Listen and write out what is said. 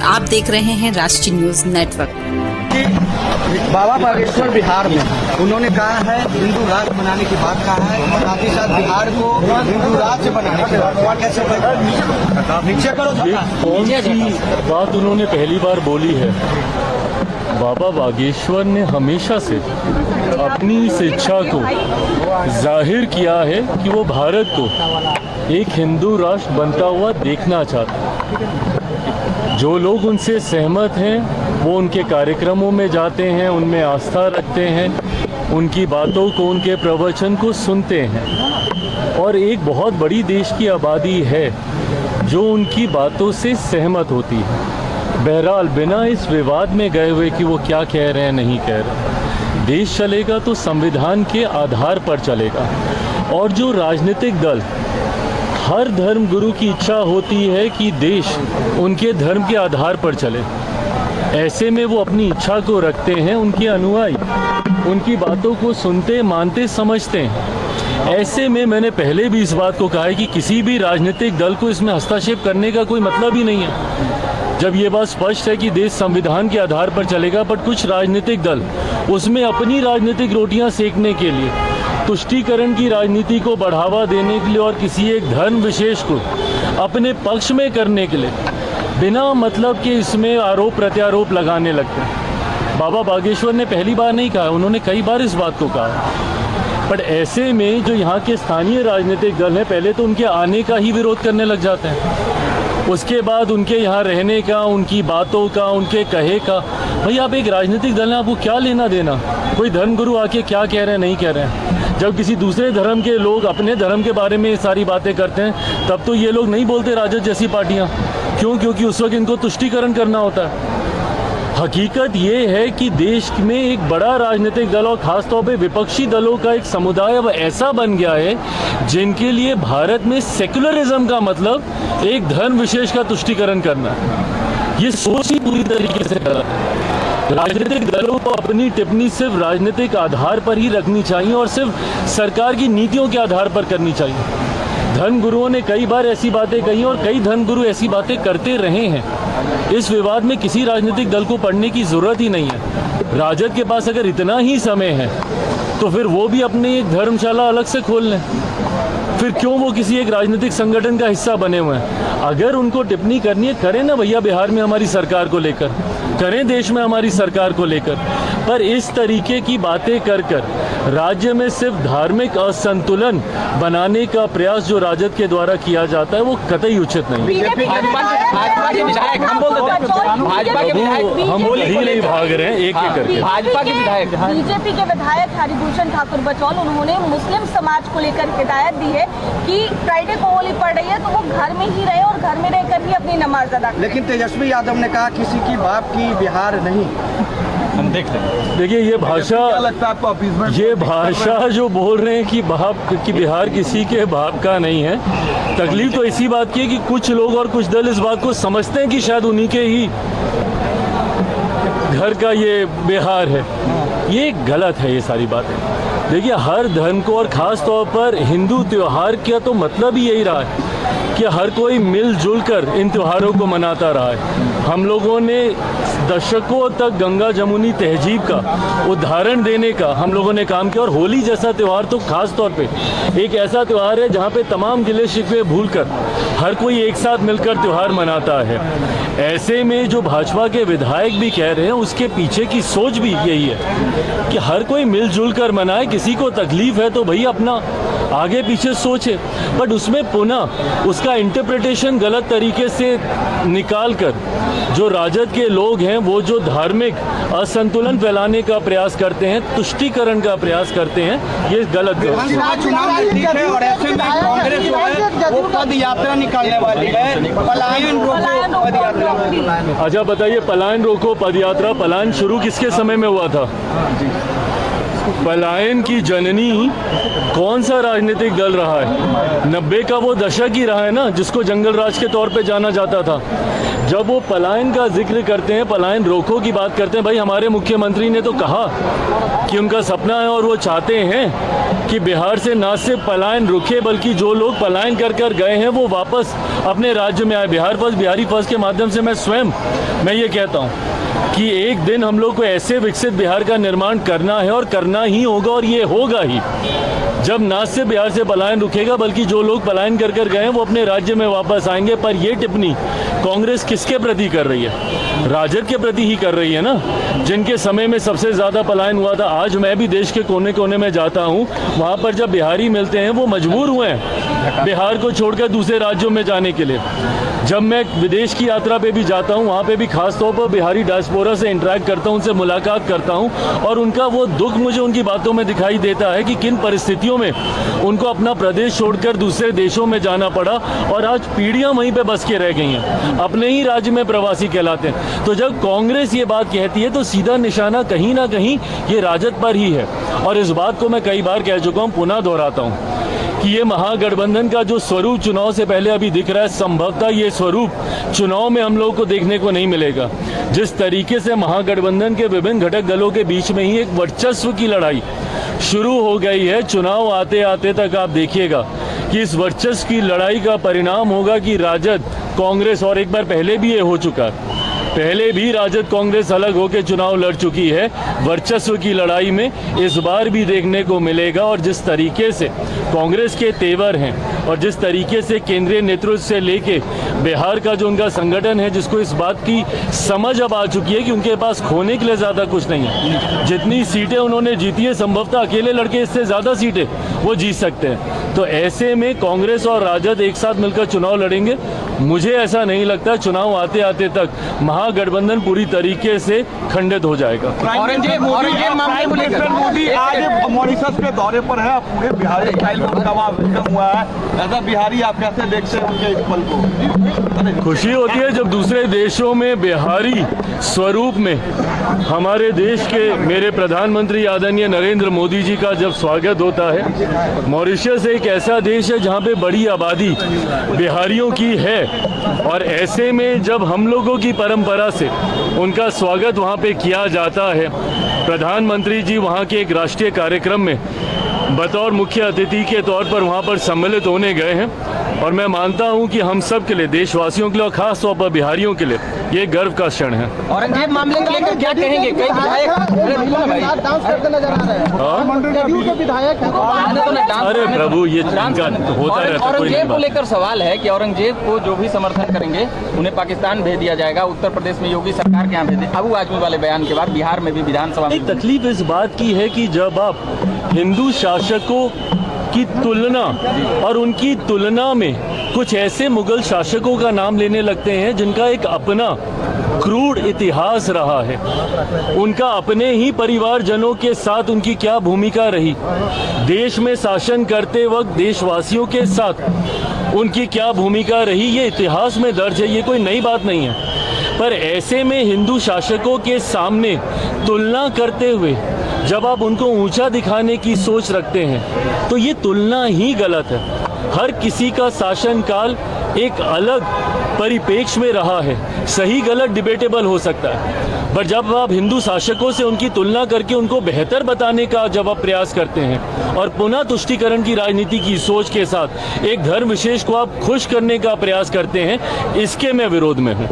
आप देख रहे हैं राष्ट्रीय न्यूज नेटवर्क। बाबा बागेश्वर बिहार में उन्होंने कहा है हिंदू राष्ट्र बनाने की बात कहा है, साथ ही साथ बिहार को हिंदू राज्य बनाने की बात कैसे नीचे करो। कौन सी बात उन्होंने पहली बार बोली है? बाबा बागेश्वर ने हमेशा से अपनी इस इच्छा को जाहिर किया है कि वो भारत को एक हिंदू राष्ट्र बनता हुआ देखना चाहते हैं। जो लोग उनसे सहमत हैं वो उनके कार्यक्रमों में जाते हैं, उनमें आस्था रखते हैं, उनकी बातों को, उनके प्रवचन को सुनते हैं। और एक बहुत बड़ी देश की आबादी है जो उनकी बातों से सहमत होती है। बहरहाल बिना इस विवाद में गए हुए कि वो क्या कह रहे हैं नहीं कह रहे, देश चलेगा तो संविधान के आधार पर चलेगा। और जो राजनीतिक दल, हर धर्म गुरु की इच्छा होती है कि देश उनके धर्म के आधार पर चले। ऐसे में वो अपनी इच्छा को रखते हैं, उनके अनुयायी उनकी बातों को सुनते, मानते, समझते हैं। ऐसे में मैंने पहले भी इस बात को कहा है कि किसी भी राजनीतिक दल को इसमें हस्तक्षेप करने का कोई मतलब ही नहीं है। जब ये बात स्पष्ट है कि देश संविधान के आधार पर चलेगा, बट कुछ राजनीतिक दल उसमें अपनी राजनीतिक रोटियां सेकने के लिए, तुष्टीकरण की राजनीति को बढ़ावा देने के लिए और किसी एक धर्म विशेष को अपने पक्ष में करने के लिए बिना मतलब के इसमें आरोप प्रत्यारोप लगाने लगते हैं। बाबा बागेश्वर ने पहली बार नहीं कहा, उन्होंने कई बार इस बात को कहा। बट ऐसे में जो यहाँ के स्थानीय राजनीतिक दल हैं, पहले तो उनके आने का ही विरोध करने लग जाते हैं, उसके बाद उनके यहाँ रहने का, उनकी बातों का, उनके कहे का। भाई आप एक राजनीतिक दल हैं, आपको क्या लेना देना कोई धर्मगुरु आके क्या कह रहे हैं नहीं कह रहे हैं। जब किसी दूसरे धर्म के लोग अपने धर्म के बारे में सारी बातें करते हैं तब तो ये लोग नहीं बोलते राजद जैसी पार्टियाँ। क्यों? क्योंकि उस वक्त इनको तुष्टीकरण करना होता है। हकीकत ये है कि देश में एक बड़ा राजनीतिक दल और ख़ासतौर पे विपक्षी दलों का एक समुदाय अब ऐसा बन गया है जिनके लिए भारत में सेक्युलरिज्म का मतलब एक धर्म विशेष का तुष्टीकरण करना है। ये सोच ही पूरी तरीके से गलत है। राजनीतिक दलों को अपनी टिप्पणी सिर्फ राजनीतिक आधार पर ही रखनी चाहिए और सिर्फ सरकार की नीतियों के आधार पर करनी चाहिए। धर्म गुरुओं ने कई बार ऐसी बातें कही और कई धर्म गुरु ऐसी बातें करते रहे हैं। इस विवाद में किसी राजनीतिक दल को पढ़ने की जरूरत ही नहीं है। राजद के पास अगर इतना ही समय है तो फिर वो भी अपनी एक धर्मशाला अलग से खोल लें। फिर क्यों वो किसी एक राजनीतिक संगठन का हिस्सा बने हुए हैं? अगर उनको टिप्पणी करनी है, करें ना भैया, बिहार में हमारी सरकार को लेकर, करें देश में हमारी सरकार को लेकर। पर इस तरीके की बातें कर राज्य में सिर्फ धार्मिक असंतुलन बनाने का प्रयास जो राजद के द्वारा किया जाता है वो कतई उचित नहीं। हम ही नहीं भाग रहे हैं, एक एक करके। भाजपा के विधायक, बीजेपी के विधायक हरिभूषण ठाकुर बचौल, उन्होंने मुस्लिम समाज को लेकर हिदायत दी है कि फ्राइडे को होली पड़ रही है तो वो घर में ही रहे और घर में रहकर ही अपनी नमाज अदा करें। लेकिन तेजस्वी यादव ने कहा किसी की बाप की बिहार नहीं। हम देख लेंगे। देखिए ये भाषा जो बोल रहे हैं कि बाप कि बिहार किसी के बाप का नहीं है, तकलीफ तो इसी बात की है कि कुछ लोग और कुछ दल इस बात को समझते हैं कि शायद उन्हीं के ही घर का ये बिहार है। ये गलत है ये सारी बातें। देखिए हर धर्म को और ख़ास तौर पर हिंदू त्यौहार का तो मतलब ही यही रहा है कि हर कोई मिलजुल कर इन त्योहारों को मनाता रहा है। हम लोगों ने दशकों तक गंगा जमुनी तहजीब का उदाहरण देने का हम लोगों ने काम किया और होली जैसा त्यौहार तो खास तौर पे एक ऐसा त्यौहार है जहाँ पे तमाम गिले शिकवे भूलकर हर कोई एक साथ मिलकर त्यौहार मनाता है। ऐसे में जो भाजपा के विधायक भी कह रहे हैं उसके पीछे की सोच भी यही है कि हर कोई मिलजुल कर मनाए। किसी को तकलीफ है तो भैया अपना आगे पीछे सोचे, बट उसमें पुनः उसका इंटरप्रिटेशन गलत तरीके से निकाल कर जो राजद के लोग हैं वो जो धार्मिक असंतुलन फैलाने का प्रयास करते हैं, तुष्टीकरण का प्रयास करते हैं, ये गलत है। पद यात्रा निकालने वाली है, पलायन रोको पद यात्रा। अच्छा बताइए, पलायन रोको पद यात्रा, पलायन शुरू किसके समय में हुआ था? पलायन की जननी कौन सा राजनीतिक दल रहा है? 90 का वो दशक ही रहा है ना जिसको जंगल राज के तौर पे जाना जाता था। जब वो पलायन का जिक्र करते हैं, पलायन रोको की बात करते हैं, भाई हमारे मुख्यमंत्री ने तो कहा कि उनका सपना है और वो चाहते हैं कि बिहार से ना सिर्फ पलायन रुके बल्कि जो लोग पलायन कर कर गए हैं वो वापस अपने राज्य में आए। बिहार फर्स्ट, बिहारी फर्स्ट के माध्यम से मैं ये कहता हूँ कि एक दिन हम लोग को ऐसे विकसित बिहार का निर्माण करना है और करना ही होगा, और ये होगा ही जब ना सिर्फ बिहार से पलायन रुकेगा बल्कि जो लोग पलायन कर कर गए हैं वो अपने राज्य में वापस आएंगे। पर ये टिप्पणी कांग्रेस किसके प्रति कर रही है? राजद के प्रति ही कर रही है ना, जिनके समय में सबसे ज़्यादा पलायन हुआ था। आज मैं भी देश के कोने कोने में जाता हूँ, वहाँ पर जब बिहारी मिलते हैं वो मजबूर हुए हैं बिहार को छोड़कर दूसरे राज्यों में जाने के लिए। जब मैं विदेश की यात्रा पे भी जाता हूँ, वहाँ पे भी खास तौर पर बिहारी डायस्पोरा से इंटरेक्ट करता हूँ, उनसे मुलाकात करता हूँ, और उनका वो दुख मुझे उनकी बातों में दिखाई देता है कि किन परिस्थितियों में उनको अपना प्रदेश छोड़कर दूसरे देशों में जाना पड़ा और आज पीढ़ियाँ वहीं पे बस के रह गई हैं, अपने ही राज्य में प्रवासी कहलाते हैं। तो जब कांग्रेस ये बात कहती है तो सीधा निशाना कहीं ना कहीं ये राजद पर ही है। और इस बात को मैं कई बार कह चुका हूँ, पुनः दोहराता हूँ कि ये महागठबंधन का जो स्वरूप चुनाव से पहले अभी दिख रहा है, संभवतः ये स्वरूप चुनाव में हम लोगों को देखने को नहीं मिलेगा। जिस तरीके से महागठबंधन के विभिन्न घटक दलों के बीच में ही एक वर्चस्व की लड़ाई शुरू हो गई है, चुनाव आते आते तक आप देखिएगा कि इस वर्चस्व की लड़ाई का परिणाम होगा कि राजद, कांग्रेस, और एक बार पहले भी ये हो चुका है, पहले भी राजद कांग्रेस अलग होकर चुनाव लड़ चुकी है, वर्चस्व की लड़ाई में इस बार भी देखने को मिलेगा। और जिस तरीके से कांग्रेस के तेवर हैं और जिस तरीके से केंद्रीय नेतृत्व से लेके बिहार का जो उनका संगठन है, जिसको इस बात की समझ अब आ चुकी है कि उनके पास खोने के लिए ज़्यादा कुछ नहीं है। जितनी सीटें उन्होंने जीती है, संभवतः अकेले लड़के इससे ज़्यादा सीटें वो जीत सकते हैं। तो ऐसे में कांग्रेस और राजद एक साथ मिलकर चुनाव लड़ेंगे। मुझे ऐसा नहीं लगता चुनाव आते आते तक महागठबंधन पूरी तरीके से खंडित हो जाएगा। औरंगजेब मामले को लेकर मोदी आज मॉरिशस के दौरे पर है, पूरे बिहारी स्टाइल में उनका वहाँ वेलकम हुआ है। ऐसा बिहारी आप कैसे देखते हैं उनके इस पल को? खुशी होती है जब दूसरे देशों में बिहारी स्वरूप में हमारे देश के मेरे प्रधानमंत्री आदरणीय नरेंद्र मोदी जी का जब स्वागत होता है। मॉरिशस एक ऐसा देश है जहाँ पे बड़ी आबादी बिहारियों की है, और ऐसे में जब हम लोगों की परंपरा से उनका स्वागत वहाँ पे किया जाता है, प्रधानमंत्री जी वहाँ के एक राष्ट्रीय कार्यक्रम में बतौर मुख्य अतिथि के तौर पर वहाँ पर सम्मिलित होने गए हैं, और मैं मानता हूँ कि हम सब के लिए, देशवासियों के लिए और खास तौर पर बिहारियों के लिए ये गर्व का क्षण है। औरंगजेब मामले को लेकर क्या कहेंगे? कई विधायक डांस करते नजर आ रहे हैं। विधायक अरे प्रभु, ये होता रहता है। औरंगजेब को लेकर सवाल है कि औरंगजेब को जो भी समर्थन करेंगे उन्हें पाकिस्तान भेज दिया जाएगा। उत्तर प्रदेश में योगी सरकार के यहाँ भेजे। अबू आजमी वाले बयान के बाद बिहार में भी विधानसभा में एक तकलीफ इस बात की है कि जब आप हिंदू शासकों की तुलना और उनकी तुलना में कुछ ऐसे मुगल शासकों का नाम लेने लगते हैं जिनका एक अपना क्रूर इतिहास रहा है, उनका अपने ही परिवारजनों के साथ उनकी क्या भूमिका रही, देश में शासन करते वक्त देशवासियों के साथ उनकी क्या भूमिका रही, ये इतिहास में दर्ज है, ये कोई नई बात नहीं है। पर ऐसे में हिंदू शासकों के सामने तुलना करते हुए जब आप उनको ऊंचा दिखाने की सोच रखते हैं तो ये तुलना ही गलत है। हर किसी का शासनकाल एक अलग परिप्रेक्ष्य में रहा है, सही गलत डिबेटेबल हो सकता है, पर जब आप हिंदू शासकों से उनकी तुलना करके उनको बेहतर बताने का जब आप प्रयास करते हैं और पुनः तुष्टीकरण की राजनीति की सोच के साथ एक धर्म विशेष को आप खुश करने का प्रयास करते हैं, इसके मैं विरोध में हूँ।